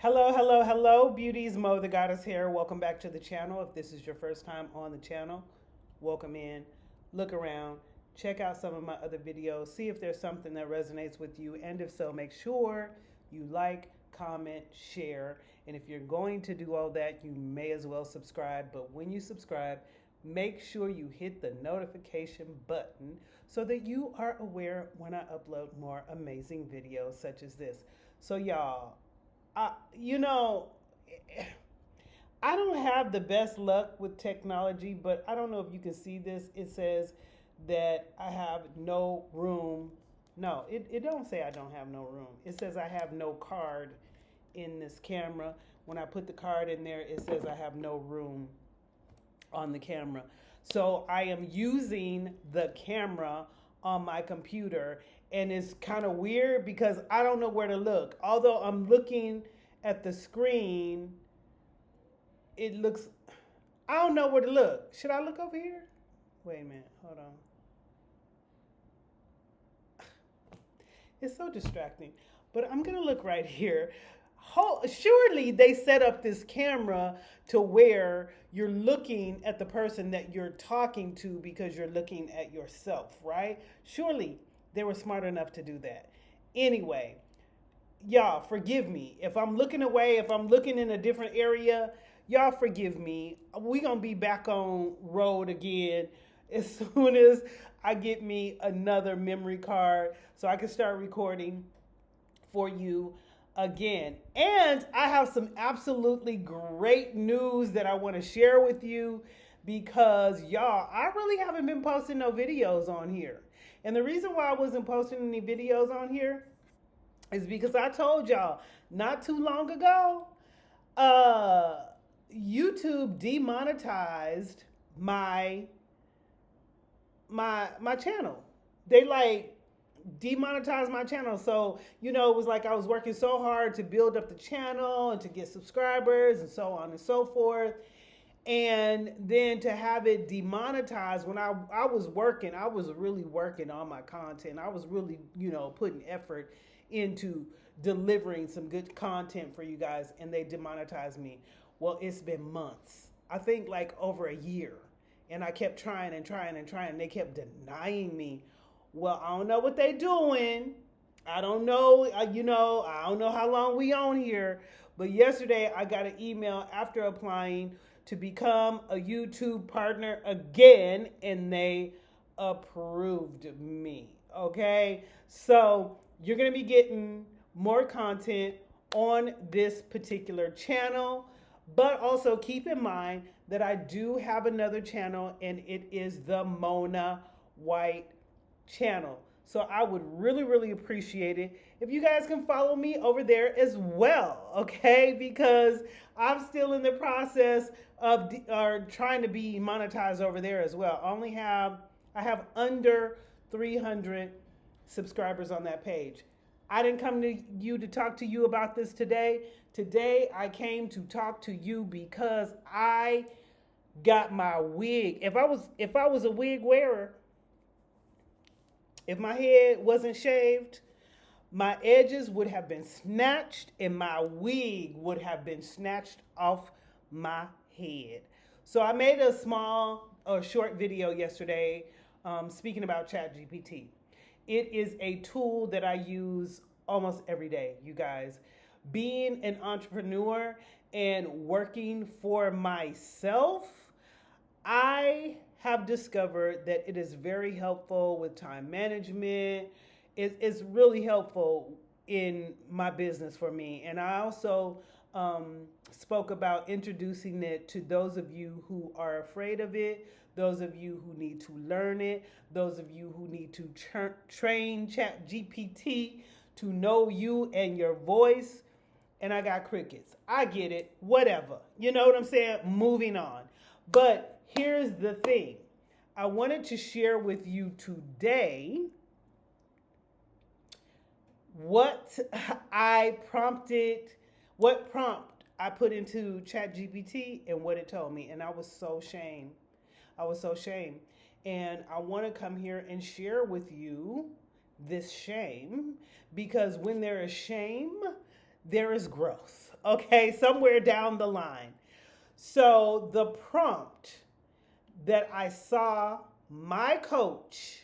Hello, hello, hello, beauties. Mo the Goddess here. Welcome back to the channel. If this is your first time on the channel, welcome in. Look around, check out some of my other videos, see if there's something that resonates with you, and if so, make sure you like, comment, share. And if you're going to do all that, you may as well subscribe. But when you subscribe, make sure you hit the notification button so that you are aware when I upload more amazing videos such as this. So y'all, I, you know, I don't have the best luck with technology, but I don't know if you can see this. It says that I have no room. No, it don't say I don't have no room. It says I have no card in this camera. When I put the card in there, it says I have no room on the camera. So I am using the camera on my computer, and it's kind of weird because I don't know where to look. Although I'm looking at the screen, it looks, I don't know where to look. Should I look over here? Wait a minute, hold on. It's so distracting, but I'm gonna look right here. Surely they set up this camera to where you're looking at the person that you're talking to because you're looking at yourself, right? Surely they were smart enough to do that. Anyway, y'all forgive me. If I'm looking away, if I'm looking in a different area, y'all forgive me. We're going to be back on road again as soon as I get me another memory card so I can start recording for you again. And I have some absolutely great news that I want to share with you because y'all, I really haven't been posting no videos on here. And the reason why I wasn't posting any videos on here is because I told y'all not too long ago, YouTube demonetized my channel. They like demonetized my channel. So, it was like I was working so hard to build up the channel and to get subscribers and so on and so forth. And then to have it demonetized when I was working, I was really working on my content. I was really, putting effort into delivering some good content for you guys, and they demonetized me. Well, it's been months. I think like over a year. And I kept trying and trying and trying. They kept denying me. Well, I don't know what they doing. I don't know, I don't know how long we on here. But yesterday I got an email after applying to become a YouTube partner again, and they approved me. Okay? So you're going to be getting more content on this particular channel. But also keep in mind that I do have another channel, and it is the Mona White channel. So I would really, really appreciate it if you guys can follow me over there as well, okay? Because I'm still in the process of trying to be monetized over there as well. I have under 300 subscribers on that page. I didn't come to you to talk to you about this today. Today I came to talk to you because I got my wig. If I was a wig wearer, if my head wasn't shaved, my edges would have been snatched and my wig would have been snatched off my head. So I made a short video yesterday speaking about ChatGPT. It is a tool that I use almost every day, you guys. Being an entrepreneur and working for myself, I have discovered that it is very helpful with time management. It's really helpful in my business for me. And I also spoke about introducing it to those of you who are afraid of it, those of you who need to learn it, those of you who need to train ChatGPT to know you and your voice. And I got crickets. I get it. Whatever. You know what I'm saying? Moving on. But here's the thing. I wanted to share with you today what prompt I put into ChatGPT and what it told me. And I was so ashamed. And I want to come here and share with you this shame, because when there is shame, there is growth. okay, somewhere down the line. So the prompt that I saw my coach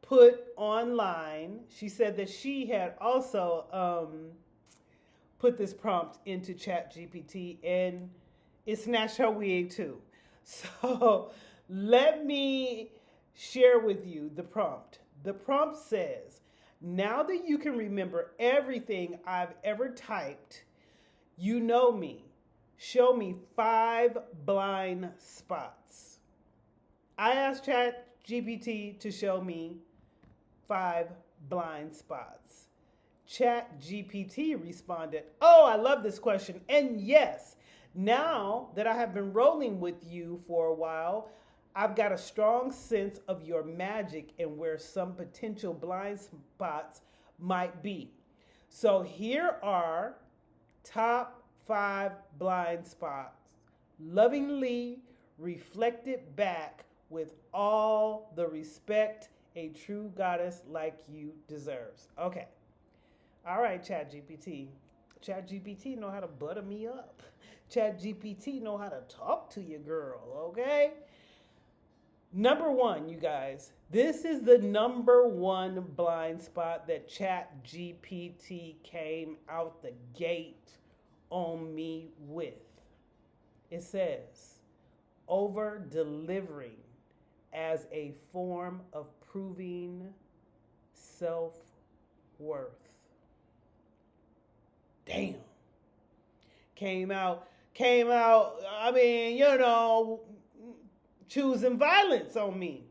put online, she said that she had also put this prompt into ChatGPT and it snatched her wig too. So let me share with you the prompt. The prompt says, now that you can remember everything I've ever typed, you know me. Show me 5 blind spots. I asked ChatGPT to show me 5 blind spots. ChatGPT responded, oh, I love this question. And yes, now that I have been rolling with you for a while, I've got a strong sense of your magic and where some potential blind spots might be. So here are top 5 blind spots, lovingly reflected back with all the respect a true goddess like you deserves. Okay. All right, ChatGPT. ChatGPT know how to butter me up. ChatGPT know how to talk to you, girl, okay? Number 1, you guys. This is the number 1 blind spot that ChatGPT came out the gate on me with. It says, over-delivering as a form of proving self-worth. Damn. Came out, I mean, choosing violence on me.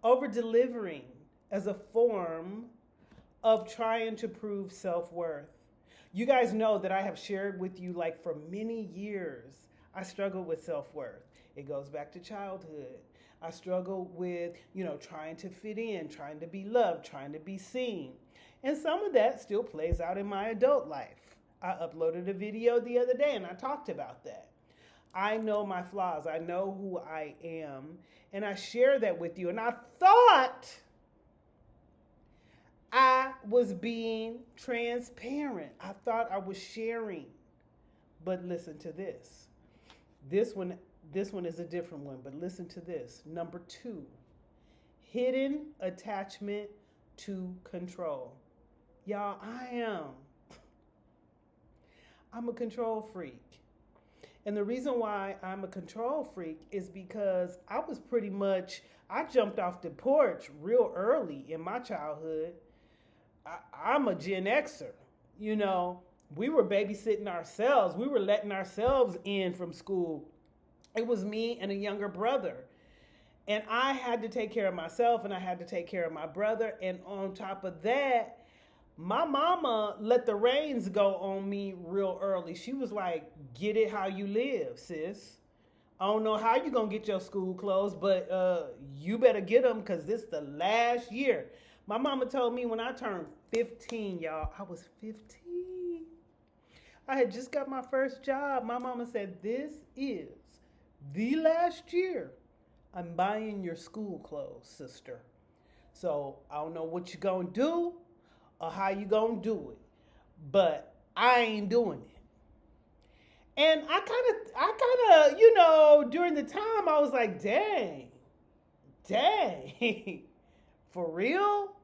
Over-delivering as a form of trying to prove self-worth. You guys know that I have shared with you, like, for many years, I struggle with self-worth. It goes back to childhood. I struggle with, trying to fit in, trying to be loved, trying to be seen. And some of that still plays out in my adult life. I uploaded a video the other day and I talked about that. I know my flaws. I know who I am. And I share that with you. And I thought I was being transparent. I thought I was sharing. But listen to this. This one is a different one, but listen to this. Number 2, hidden attachment to control. Y'all, I'm a control freak. And the reason why I'm a control freak is because I jumped off the porch real early in my childhood. I'm a Gen Xer. We were babysitting ourselves. We were letting ourselves in from school. It was me and a younger brother. And I had to take care of myself and I had to take care of my brother. And on top of that, my mama let the reins go on me real early. She was like, get it how you live, sis. I don't know how you're going to get your school clothes, but you better get them because this is the last year. My mama told me when I turned 15, y'all, I was 15. I had just got my first job. My mama said, this is the last year I'm buying your school clothes, sister. So I don't know what you're going to do or how you going to do it, but I ain't doing it. And I kind of, during the time I was like, dang, for real?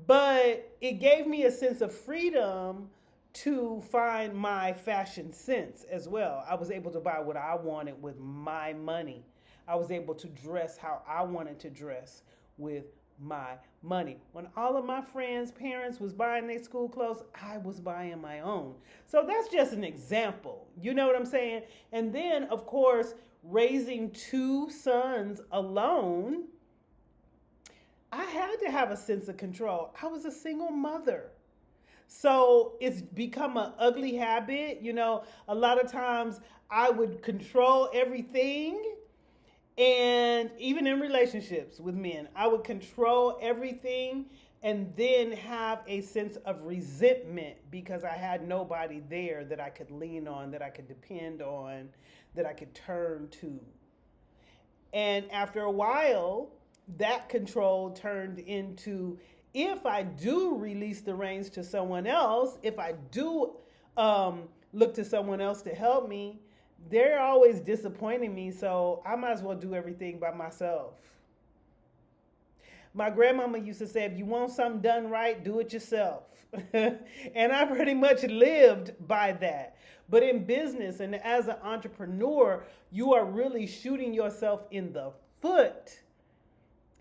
But it gave me a sense of freedom to find my fashion sense as well. I was able to buy what I wanted with my money. I was able to dress how I wanted to dress with my money. When all of my friends' parents was buying their school clothes, I was buying my own. So that's just an example. You know what I'm saying? And then, of course, raising 2 sons alone, I had to have a sense of control. I was a single mother. So it's become an ugly habit. A lot of times I would control everything. And even in relationships with men, I would control everything and then have a sense of resentment because I had nobody there that I could lean on, that I could depend on, that I could turn to. And after a while, that control turned into, if I do release the reins to someone else, if I do look to someone else to help me, they're always disappointing me. So I might as well do everything by myself. My grandmama used to say, if you want something done right, do it yourself. And I pretty much lived by that. But in business and as an entrepreneur, you are really shooting yourself in the foot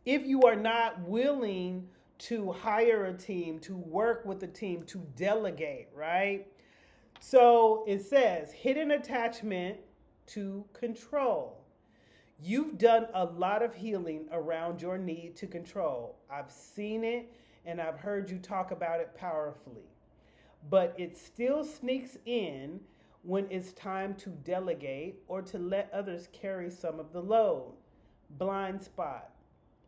if you are not willing to hire a team, to work with a team, to delegate, right? So it says hidden attachment to control. You've done a lot of healing around your need to control. I've seen it and I've heard you talk about it powerfully. But it still sneaks in when it's time to delegate or to let others carry some of the load. Blind spot.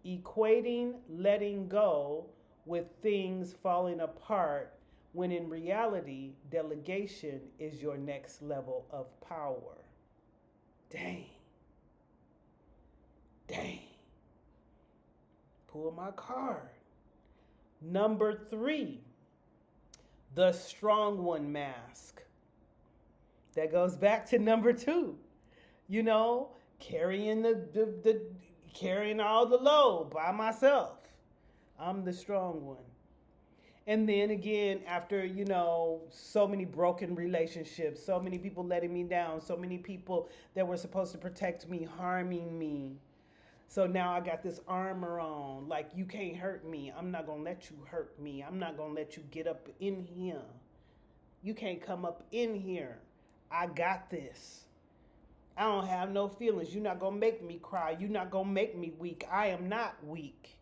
Equating letting go with things falling apart when in reality, delegation is your next level of power. Dang. Pull my card. Number 3, the strong one mask. That goes back to number 2. You know, carrying carrying all the load by myself. I'm the strong one. And then again, after, so many broken relationships, so many people letting me down, so many people that were supposed to protect me, harming me. So now I got this armor on, like, you can't hurt me. I'm not going to let you hurt me. I'm not going to let you get up in here. You can't come up in here. I got this. I don't have no feelings. You're not going to make me cry. You're not going to make me weak. I am not weak.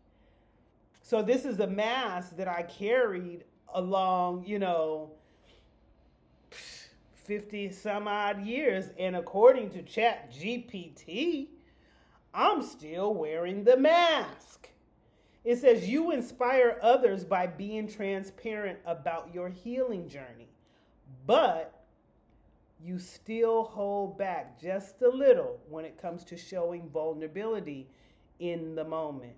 So this is the mask that I carried along, 50 some odd years. And according to ChatGPT, I'm still wearing the mask. It says you inspire others by being transparent about your healing journey, but you still hold back just a little when it comes to showing vulnerability in the moment.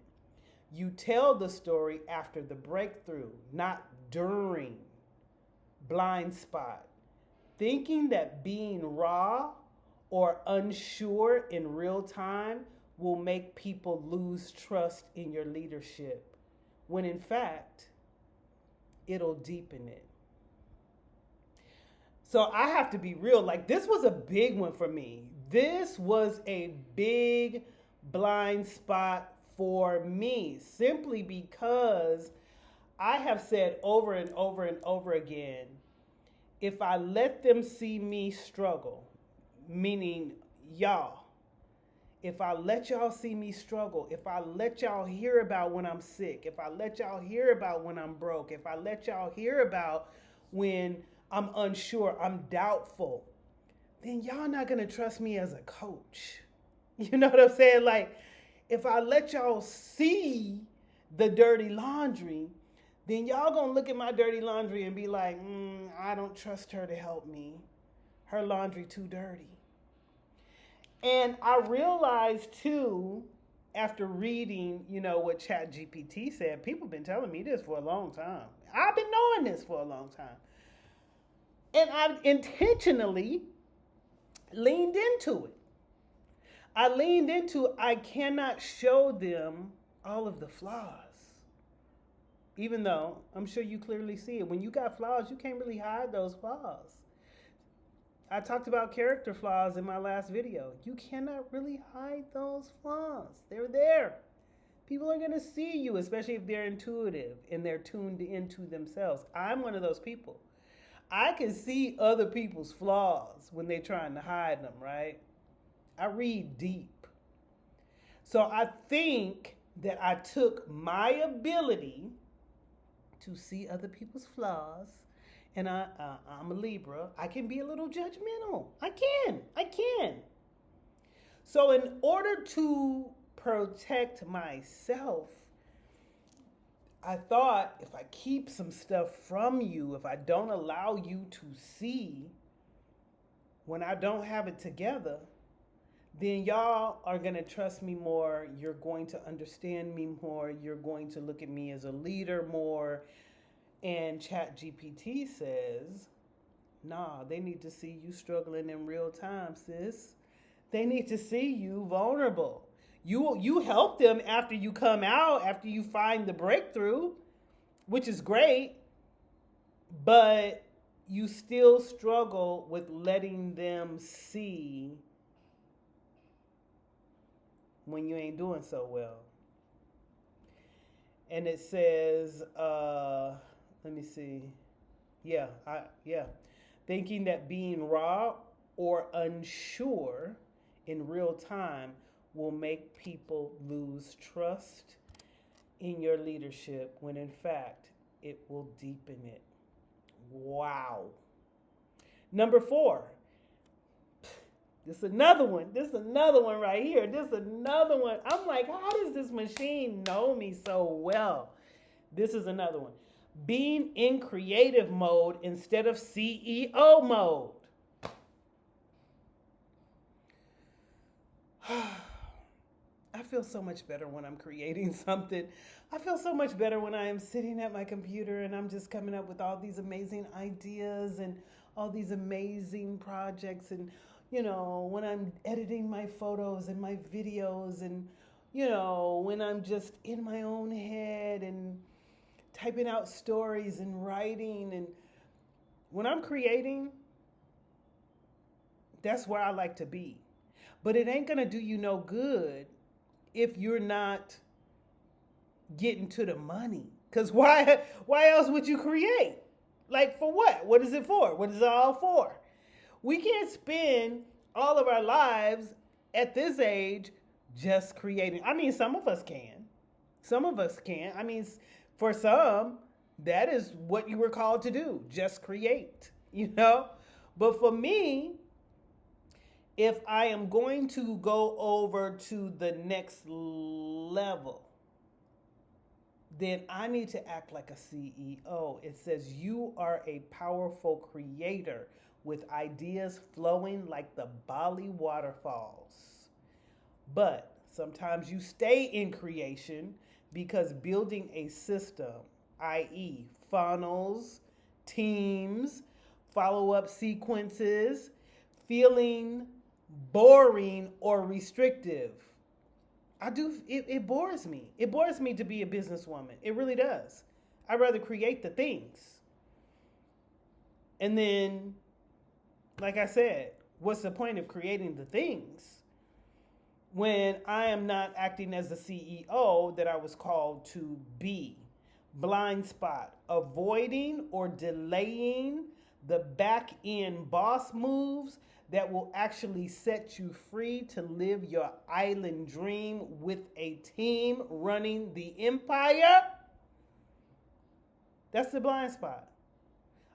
You tell the story after the breakthrough, not during. Blind spot. Thinking that being raw or unsure in real time will make people lose trust in your leadership, when in fact, it'll deepen it. So I have to be real. Like, this was a big one for me. This was a big blind spot for me, simply because I have said over and over and over again, if I let them see me struggle, meaning y'all, if I let y'all see me struggle, if I let y'all hear about when I'm sick, if I let y'all hear about when I'm broke, if I let y'all hear about when I'm unsure, I'm doubtful, then y'all not going to trust me as a coach. You know what I'm saying? Like, if I let y'all see the dirty laundry, then y'all going to look at my dirty laundry and be like, I don't trust her to help me. Her laundry too dirty. And I realized too, after reading, what ChatGPT said, people have been telling me this for a long time. I've been knowing this for a long time. And I've intentionally leaned into it. I cannot show them all of the flaws. Even though I'm sure you clearly see it. When you got flaws, you can't really hide those flaws. I talked about character flaws in my last video. You cannot really hide those flaws. They're there. People are going to see you, especially if they're intuitive and they're tuned into themselves. I'm one of those people. I can see other people's flaws when they're trying to hide them, right? I read deep. So I think that I took my ability to see other people's flaws, and I'm a Libra. I can be a little judgmental. I can. So in order to protect myself, I thought if I keep some stuff from you, if I don't allow you to see when I don't have it together, then y'all are going to trust me more. You're going to understand me more. You're going to look at me as a leader more. And ChatGPT says, Nah, they need to see you struggling in real time, sis. They need to see you vulnerable. You help them after you come out, after you find the breakthrough, which is great, but you still struggle with letting them see when you ain't doing so well. And it says, let me see. Yeah. Thinking that being raw or unsure in real time will make people lose trust in your leadership when in fact it will deepen it. Wow. Number 4. This is another one. This is another one right here. This is another one. I'm like, how does this machine know me so well? This is another one. Being in creative mode instead of CEO mode. I feel so much better when I'm creating something. I feel so much better when I am sitting at my computer and I'm just coming up with all these amazing ideas and all these amazing projects, and when I'm editing my photos and my videos, and when I'm just in my own head and typing out stories and writing, and when I'm creating, that's where I like to be. But it ain't gonna do you no good if you're not getting to the money. Because why else would you create? Like, for what? What is it for? What is it all for? We can't spend all of our lives at this age just creating. I mean, some of us can. Some of us can. I mean, for some, that is what you were called to do, just create, But for me, if I am going to go over to the next level, then I need to act like a CEO. It says you are a powerful creator with ideas flowing like the Bali waterfalls. But sometimes you stay in creation because building a system, i.e., funnels, teams, follow-up sequences, feeling boring or restrictive. It bores me. It bores me to be a businesswoman. It really does. I'd rather create the things. And then, like I said, what's the point of creating the things when I am not acting as the CEO that I was called to be? Blind spot, avoiding or delaying the back end boss moves that will actually set you free to live your island dream with a team running the empire. That's the blind spot.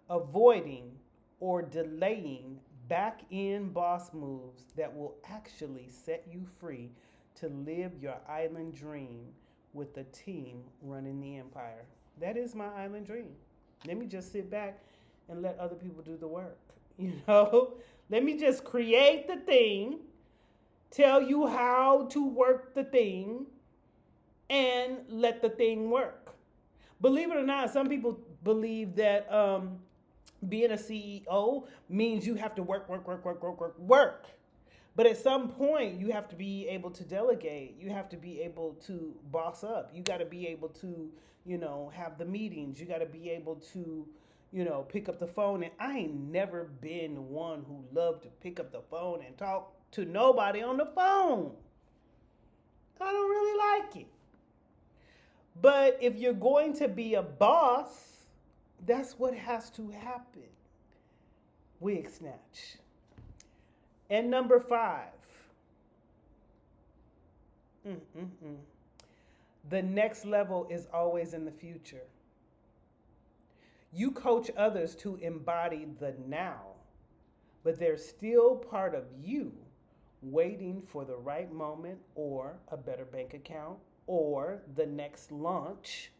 Avoiding or delaying back end boss moves that will actually set you free to live your island dream with a team running the empire. That is my island dream. Let me just sit back and let other people do the work. Let me just create the thing, tell you how to work the thing, and let the thing work. Believe it or not, some people believe that being a CEO means you have to work. But at some point, you have to be able to delegate. You have to be able to boss up. You got to be able to, have the meetings. You got to be able to, pick up the phone. And I ain't never been one who loved to pick up the phone and talk to nobody on the phone. I don't really like it. But if you're going to be a boss, that's what has to happen. Wig snatch. And number 5. The next level is always in the future. You coach others to embody the now, but there's still part of you waiting for the right moment or a better bank account or the next launch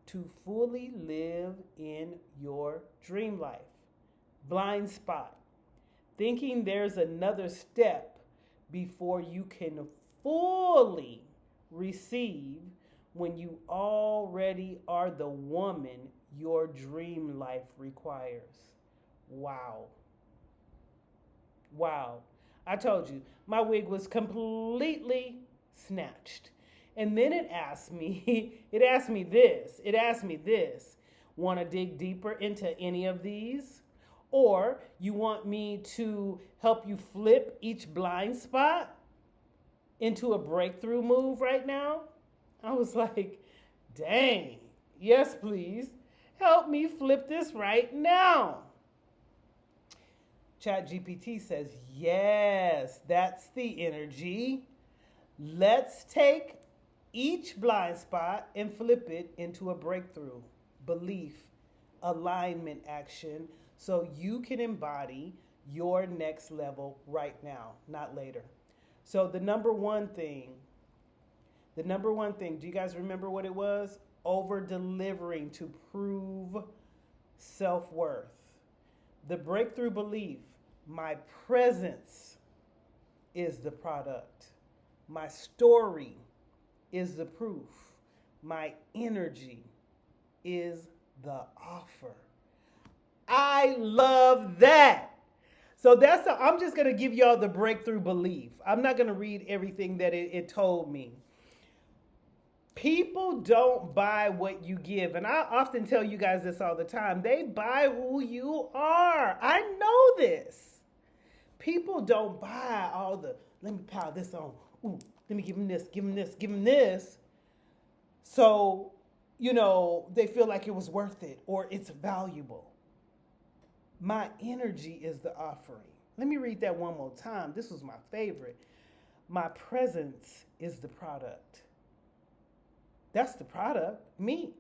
to fully live in your dream life. Blind spot. Thinking there's another step before you can fully receive when you already are the woman your dream life requires. Wow. Wow. I told you, my wig was completely snatched. And then it asked me, it asked me this. Want to dig deeper into any of these? Or you want me to help you flip each blind spot into a breakthrough move right now? I was like, dang, yes, please. Help me flip this right now. ChatGPT says, yes, that's the energy. Let's take each blind spot and flip it into a breakthrough, belief, alignment action so you can embody your next level right now, not later. So the number one thing, do you guys remember what it was? Over delivering to prove self-worth. The breakthrough belief, my presence is the product. My story is the proof. My energy is the offer. I love that. So I'm just going to give y'all the breakthrough belief. I'm not going to read everything that it told me. People don't buy what you give. And I often tell you guys this all the time. They buy who you are. I know this. People don't buy all the, let me pile this on. Ooh, let me give him this, give him this, give him this. So, they feel like it was worth it or it's valuable. My energy is the offering. Let me read that one more time. This was my favorite. My presence is the product. That's the product, me.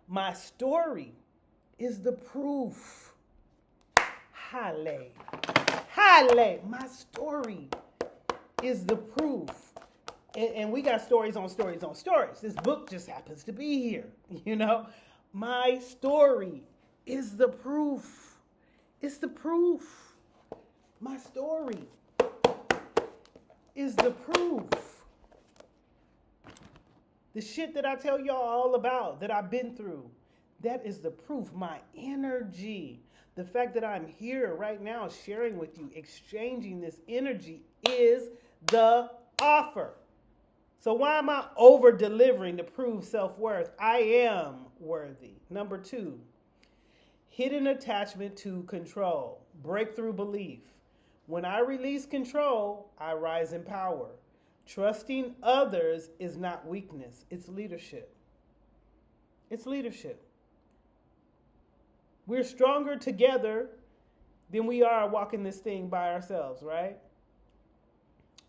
My story is the proof. Hale. My story is the proof. And we got stories on stories on stories. This book just happens to be here, My story is the proof. It's the proof. My story is the proof. The shit that I tell y'all all about, that I've been through, that is the proof. My energy, the fact that I'm here right now sharing with you, exchanging this energy is the offer. So why am I over delivering to prove self-worth? I am worthy. Number 2, hidden attachment to control, breakthrough belief. When I release control, I rise in power. Trusting others is not weakness, it's leadership. It's leadership. We're stronger together than we are walking this thing by ourselves, right?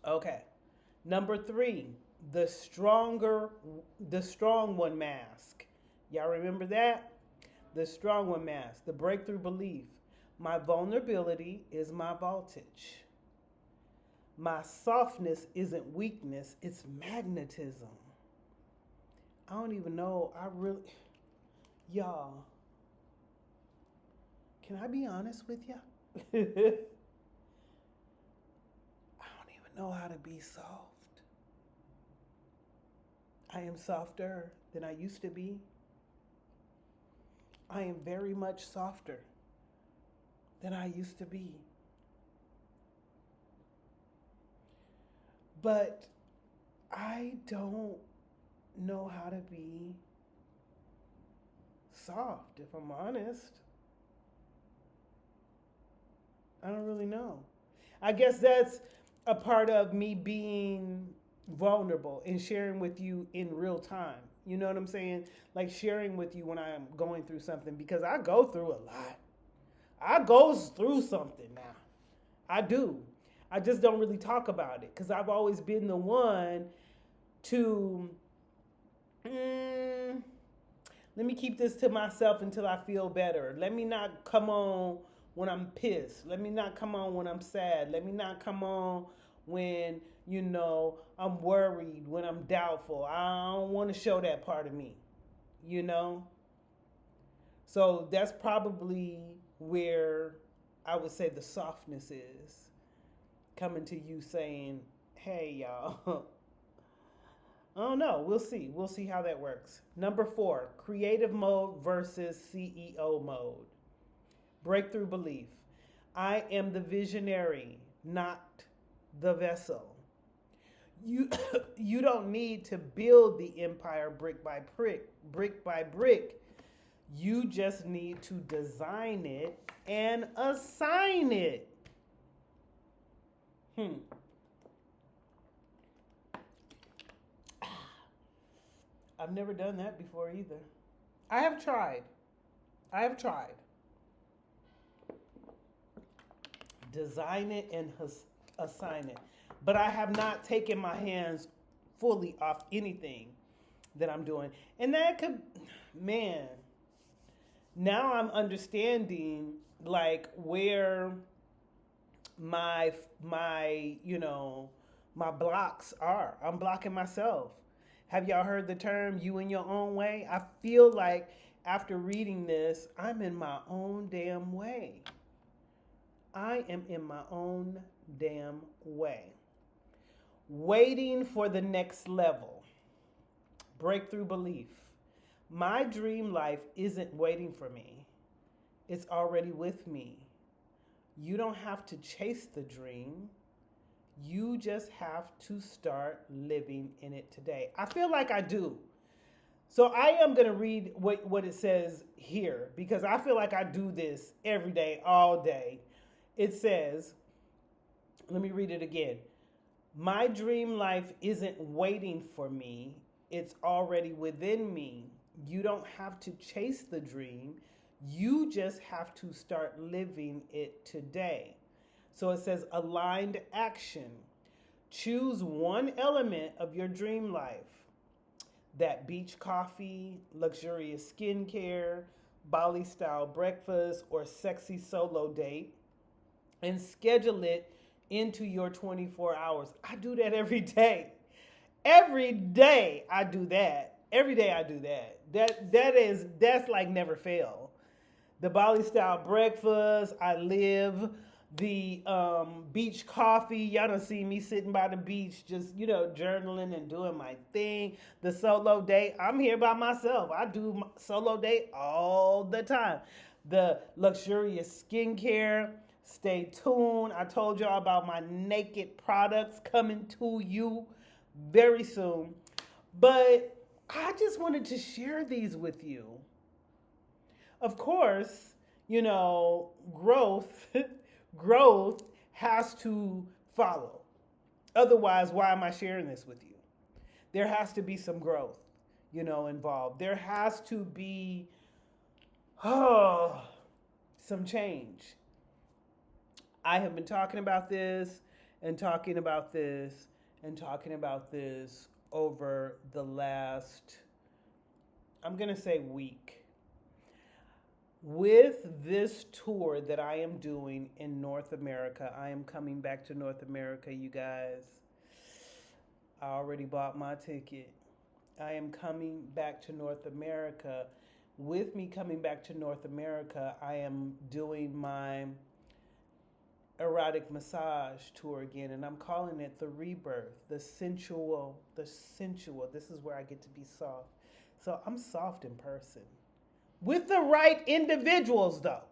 Okay. Number 3, the strong one mask. Y'all remember that? The strong one mask, the breakthrough belief. My vulnerability is my voltage. My softness isn't weakness, it's magnetism. I don't even know, y'all, can I be honest with you? I don't even know how to be soft. I am softer than I used to be. I am very much softer than I used to be. But I don't know how to be soft, if I'm honest. I don't really know. I guess that's a part of me being vulnerable and sharing with you in real time. You know what I'm saying? Like sharing with you when I'm going through something, because I go through a lot. I goes through something now. I do. I just don't really talk about it because I've always been the one to, let me keep this to myself until I feel better. Let me not come on when I'm pissed. Let me not come on when I'm sad. Let me not come on when, I'm worried, when I'm doubtful. I don't want to show that part of me, So that's probably where I would say the softness is. Coming to you saying, hey, y'all. I don't know. We'll see. We'll see how that works. Number 4, creative mode versus CEO mode. Breakthrough belief. I am the visionary, not the vessel. You you don't need to build the empire brick by brick, brick by brick. You just need to design it and assign it. I've never done that before either. I have tried. I have tried. Design it and assign it. But I have not taken my hands fully off anything that I'm doing. And that could, man, now I'm understanding like where my blocks are. I'm blocking myself. Have y'all heard the term you in your own way? I feel like after reading this, I'm in my own damn way. I am in my own damn way. Waiting for the next level. Breakthrough belief. My dream life isn't waiting for me. It's already with me. You don't have to chase the dream. You just have to start living in it today. I feel like I do. So I am going to read what it says here because I feel like I do this every day, all day. It says, let me read it again. My dream life isn't waiting for me. It's already within me. You don't have to chase the dream. You just have to start living it today. So it says aligned action. Choose one element of your dream life. That beach coffee, luxurious skincare, Bali style breakfast, or sexy solo date, and schedule it into your 24 hours. I do that every day. Every day I do that. Every day I do that. That's like never fail. The Bali style breakfast, I live. The beach coffee, y'all done see me sitting by the beach just, journaling and doing my thing. The solo date, I'm here by myself. I do solo date all the time. The luxurious skincare, stay tuned. I told y'all about my naked products coming to you very soon. But I just wanted to share these with you. Of course, growth growth has to follow. Otherwise, why am I sharing this with you? There has to be some growth, involved. There has to be some change. I have been talking about this and talking about this and talking about this over the last, I'm going to say week. With this tour that I am doing in North America, I am coming back to North America, you guys. I already bought my ticket. I am coming back to North America. With me coming back to North America, I am doing my erotic massage tour again, and I'm calling it the rebirth, the sensual. This is where I get to be soft. So I'm soft in person. With the right individuals, though.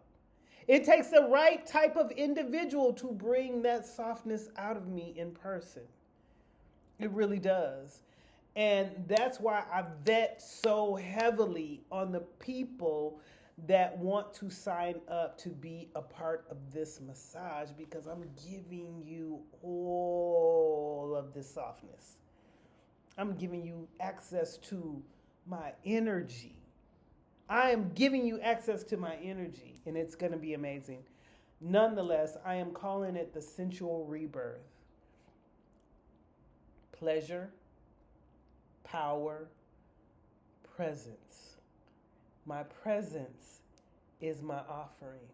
It takes the right type of individual to bring that softness out of me in person. It really does. And that's why I vet so heavily on the people that want to sign up to be a part of this massage, because I'm giving you all of this softness. I'm giving you access to my energy. I am giving you access to my energy, and it's going to be amazing. Nonetheless, I am calling it the sensual rebirth. Pleasure, power, presence. My presence is my offering.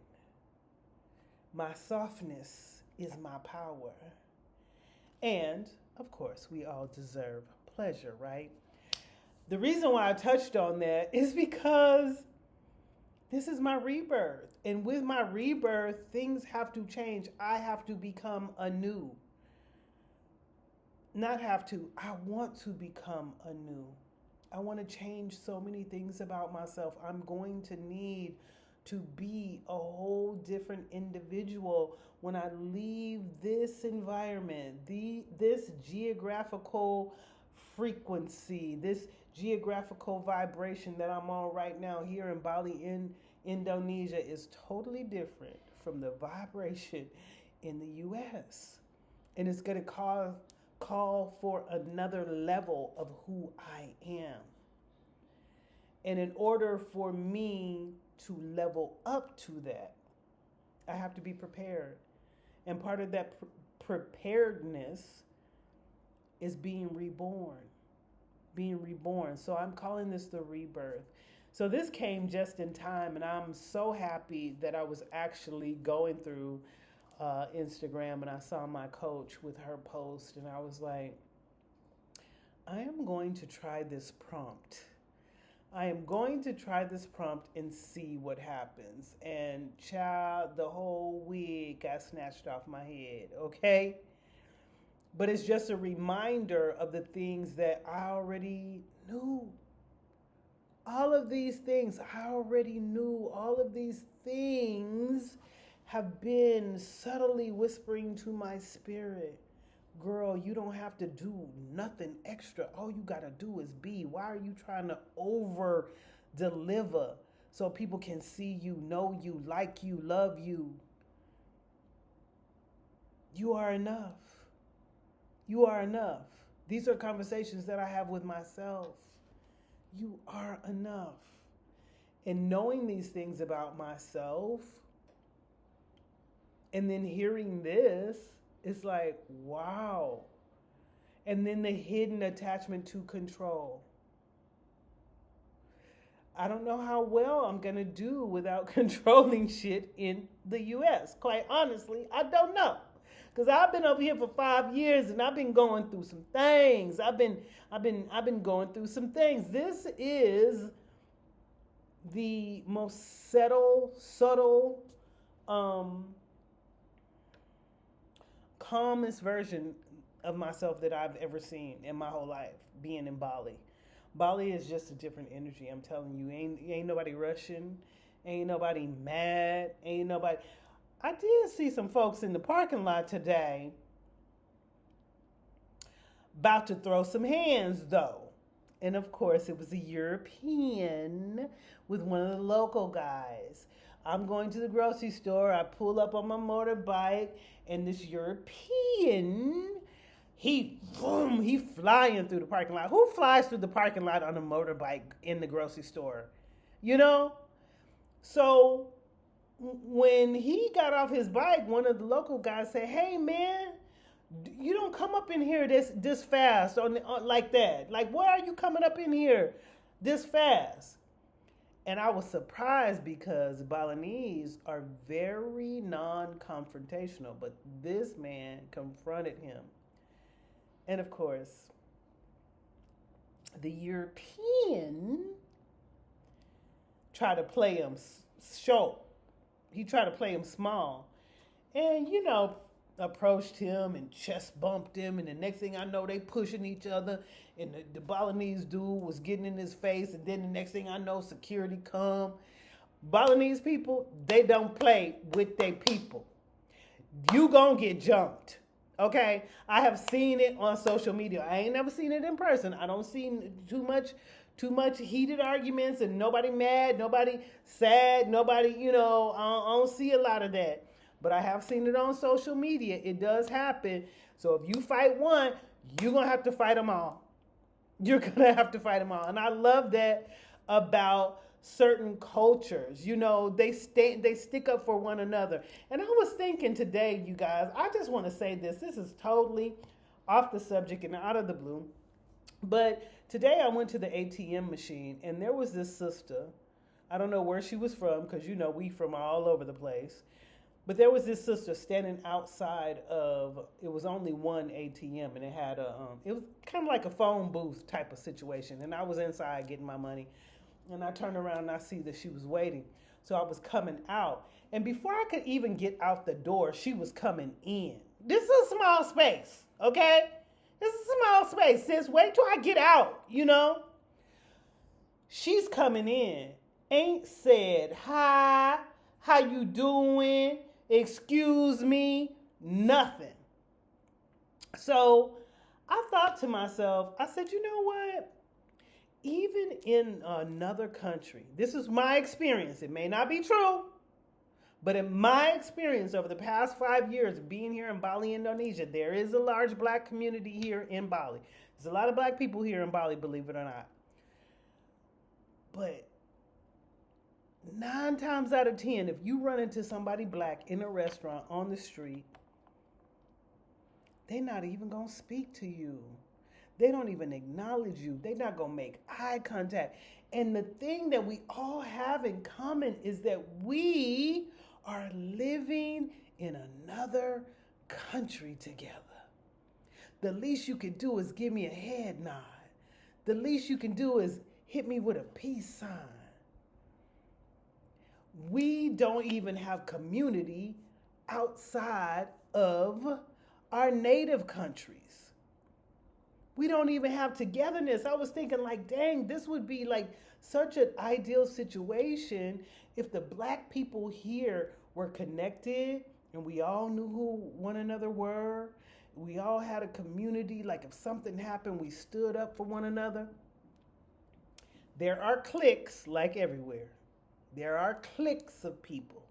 My softness is my power. And, of course, we all deserve pleasure, right? The reason why I touched on that is because this is my rebirth. And with my rebirth, things have to change. I have to become anew. Not have to, I want to become anew. I want to change so many things about myself. I'm going to need to be a whole different individual when I leave this environment, this geographical frequency, this geographical vibration that I'm on right now here in Bali, in Indonesia, is totally different from the vibration in the US. And it's going to call for another level of who I am. And in order for me to level up to that, I have to be prepared. And part of that preparedness is being reborn. Being reborn. So I'm calling this the rebirth. So this came just in time, and I'm so happy that I was actually going through Instagram and I saw my coach with her post, and I was like, I am going to try this prompt. I am going to try this prompt and see what happens. And child, the whole wig got snatched off my head, okay? But it's just a reminder of the things that I already knew. All of these things I already knew. All of these things have been subtly whispering to my spirit. Girl, you don't have to do nothing extra. All you got to do is be. Why are you trying to over deliver so people can see you, know you, like you, love you? You are enough. You are enough. These are conversations that I have with myself. You are enough. And knowing these things about myself and then hearing this, it's like, wow. And then the hidden attachment to control. I don't know how well I'm going to do without controlling shit in the US. Quite honestly, I don't know. Because I've been over here for 5 years and I've been going through some things. I've been going through some things. This is the most subtle, calmest version of myself that I've ever seen in my whole life, being in Bali. Bali is just a different energy. I'm telling you, ain't nobody rushing, ain't nobody mad, ain't nobody. I did see some folks in the parking lot today about to throw some hands though. And of course it was a European with one of the local guys. I'm going to the grocery store. I pull up on my motorbike and this European, he flying through the parking lot. Who flies through the parking lot on a motorbike in the grocery store? You know? So when he got off his bike, one of the local guys said, "Hey man, you don't come up in here this fast on like that. Like, why are you coming up in here this fast?" And I was surprised because Balinese are very non-confrontational, but this man confronted him. And of course, the European tried to play him short. He tried to play him small. And, approached him and chest bumped him. And the next thing I know, they pushing each other. And the Balinese dude was getting in his face. And then the next thing I know, security come. Balinese people, they don't play with their people. You gonna get jumped. Okay? I have seen it on social media. I ain't never seen it in person. I don't see too much heated arguments and nobody mad, nobody sad, nobody, I don't see a lot of that. But I have seen it on social media. It does happen. So if you fight one, you're going to have to fight them all. You're going to have to fight them all. And I love that about certain cultures. They stick up for one another. And I was thinking today, you guys, I just want to say this. This is totally off the subject and out of the blue. But today I went to the ATM machine and there was this sister. I don't know where she was from because, we from all over the place. But there was this sister standing outside of, it was only one ATM and it had it was kind of like a phone booth type of situation. And I was inside getting my money and I turned around and I see that she was waiting. So I was coming out. And before I could even get out the door, she was coming in. This is a small space, okay? This is a small space, sis. Wait till I get out, She's coming in. ain't said hi, how you doing, excuse me, nothing. So I thought to myself, I said, you know what? Even in another country, this is my experience. It may not be true, but in my experience over the past 5 years of being here in Bali, Indonesia, there is a large black community here in Bali. There's a lot of black people here in Bali, believe it or not. But 9 times out of 10, if you run into somebody black in a restaurant on the street, they're not even going to speak to you. They don't even acknowledge you. They're not going to make eye contact. And the thing that we all have in common is that we are living in another country together. The least you can do is give me a head nod. The least you can do is hit me with a peace sign. We don't even have community outside of our native countries. We don't even have togetherness. I was thinking like, dang, this would be like such an ideal situation if the black people here were connected and we all knew who one another were. We all had a community. Like if something happened, we stood up for one another. There are cliques like everywhere. There are cliques of people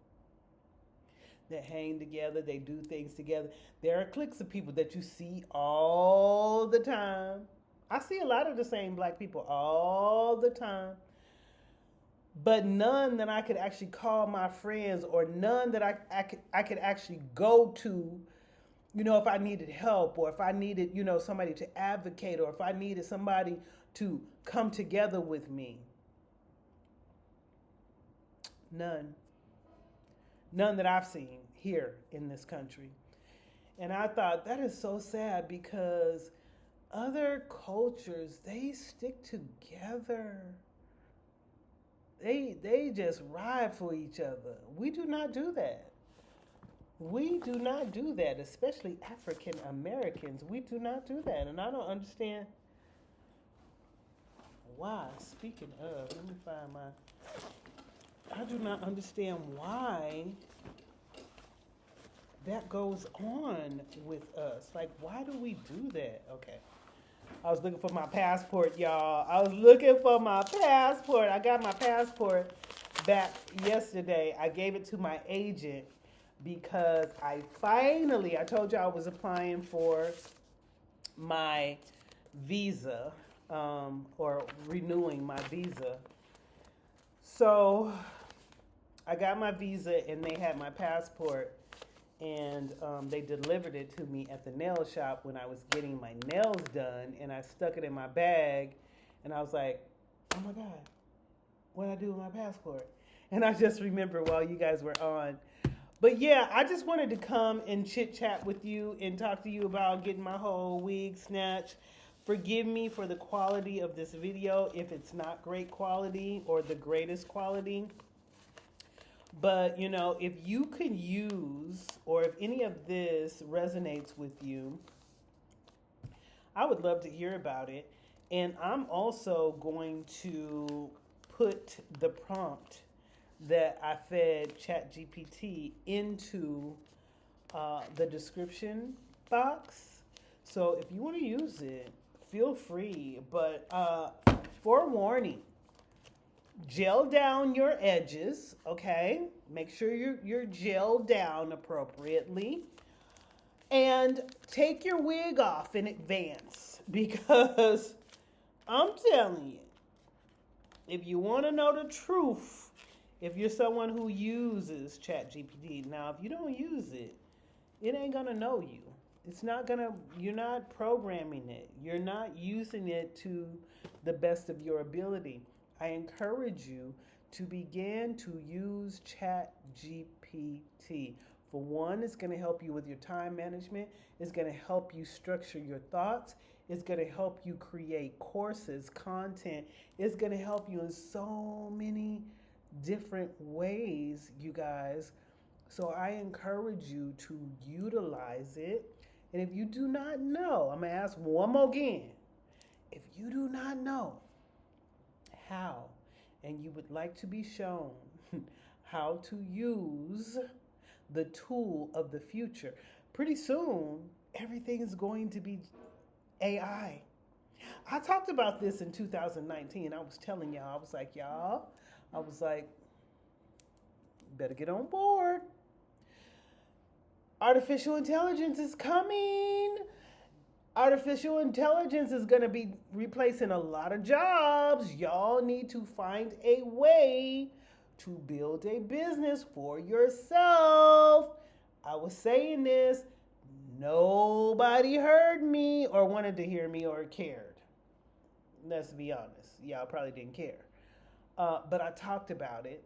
that hang together. They do things together. There are cliques of people that you see all the time. I see a lot of the same black people all the time. But none that I could actually call my friends, or none that I could actually go to, you know, if I needed help, or if I needed, you know, somebody to advocate, or if I needed somebody to come together with me. None. None that I've seen here in this country. And I thought that is so sad, because other cultures, they stick together. They just ride for each other. We do not do that. We do not do that, especially African Americans. We do not do that. And I don't understand why. Speaking of, let me find my... I do not understand why that goes on with us. Like, why do we do that? Okay. I was looking for my passport, y'all. I was looking for my passport. I got my passport back yesterday. I gave it to my agent because I told you I was applying for my visa, or renewing my visa. So I got my visa and they had my passport, and they delivered it to me at the nail shop when I was getting my nails done, and I stuck it in my bag, and I was like, oh my God, what did I do with my passport? And I just remember while you guys were on. But yeah, I just wanted to come and chit chat with you and talk to you about getting my whole wig snatched. Forgive me for the quality of this video if it's not great quality or the greatest quality. But, you know, if you could use, or if any of this resonates with you, I would love to hear about it. And I'm also going to put the prompt that I fed ChatGPT into the description box. So if you want to use it, feel free. But forewarning, gel down your edges, okay? Make sure you're gelled down appropriately. And take your wig off in advance, because I'm telling you, if you want to know the truth, if you're someone who uses ChatGPT, now if you don't use it, it ain't gonna know you. It's not gonna, you're not programming it. You're not using it to the best of your ability. I encourage you to begin to use ChatGPT. For one, it's going to help you with your time management. It's going to help you structure your thoughts. It's going to help you create courses, content. It's going to help you in so many different ways, you guys. So I encourage you to utilize it. And if you do not know, I'm going to ask one more again. If you do not know how and you would like to be shown how to use the tool of the future, pretty soon everything is going to be AI. I talked about this in 2019. I was telling y'all, I was like, better get on board. Artificial intelligence is coming. Artificial intelligence is going to be replacing a lot of jobs. Y'all need to find a way to build a business for yourself. I was saying this. Nobody heard me or wanted to hear me or cared. Let's be honest. Y'all probably didn't care. But I talked about it.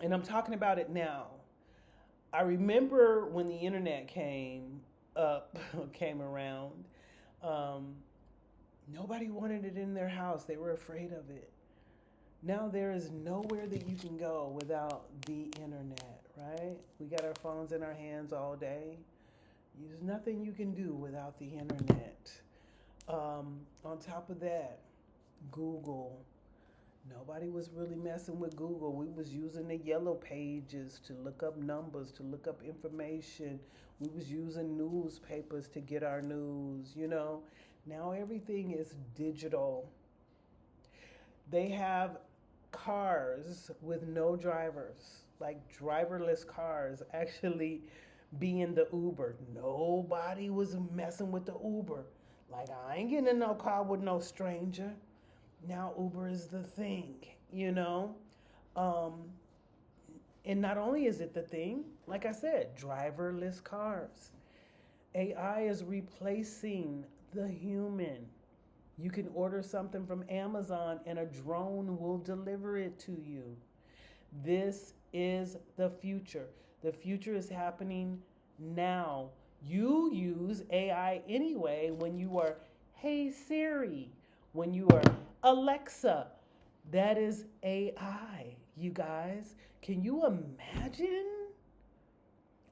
And I'm talking about it now. I remember when the internet came around, nobody wanted it in their house. They were afraid of it. Now there is nowhere that you can go without the internet, right? We got our phones in our hands all day. There's nothing you can do without the internet. On top of that, Google. Nobody was really messing with Google. We was using the yellow pages to look up numbers, to look up information. We was using newspapers to get our news, you know. Now everything is digital. They have cars with no drivers, like driverless cars actually being the Uber. Nobody was messing with the Uber. Like, I ain't getting in no car with no stranger. Now Uber is the thing, you know? And not only is it the thing, like I said, driverless cars. AI is replacing the human. You can order something from Amazon and a drone will deliver it to you. This is the future. The future is happening now. You use AI anyway when you are, hey Siri, when you are, Alexa. That is AI, you guys. Can you imagine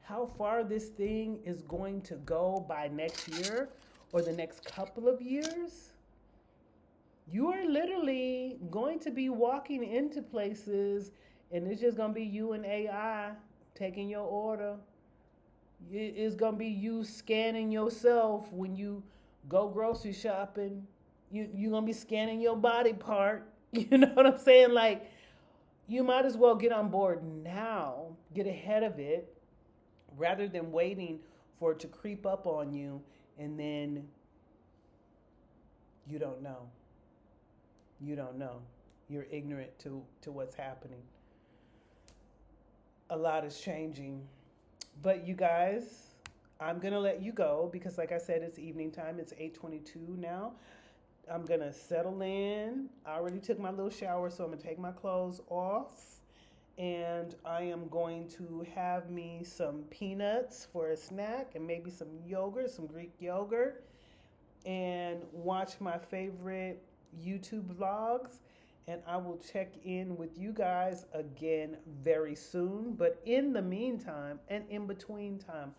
how far this thing is going to go by next year or the next couple of years? You are literally going to be walking into places and it's just going to be you and AI taking your order. It's going to be you scanning yourself when you go grocery shopping. You're going to be scanning your body part. You know what I'm saying? Like, you might as well get on board now, get ahead of it, rather than waiting for it to creep up on you and then you don't know. You don't know. You're ignorant to what's happening. A lot is changing. But you guys, I'm going to let you go because like I said, it's evening time. It's 8:22 now. I'm going to settle in. I already took my little shower, so I'm going to take my clothes off. And I am going to have me some peanuts for a snack and maybe some yogurt, some Greek yogurt, and watch my favorite YouTube vlogs. And I will check in with you guys again very soon. But in the meantime and in between time,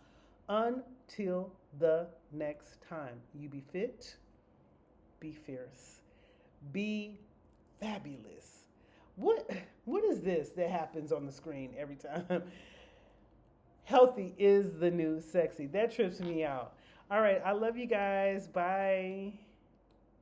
until the next time, you be fit, be fierce, be fabulous. What is this that happens on the screen every time? Healthy is the new sexy. That trips me out. All right, I love you guys. Bye.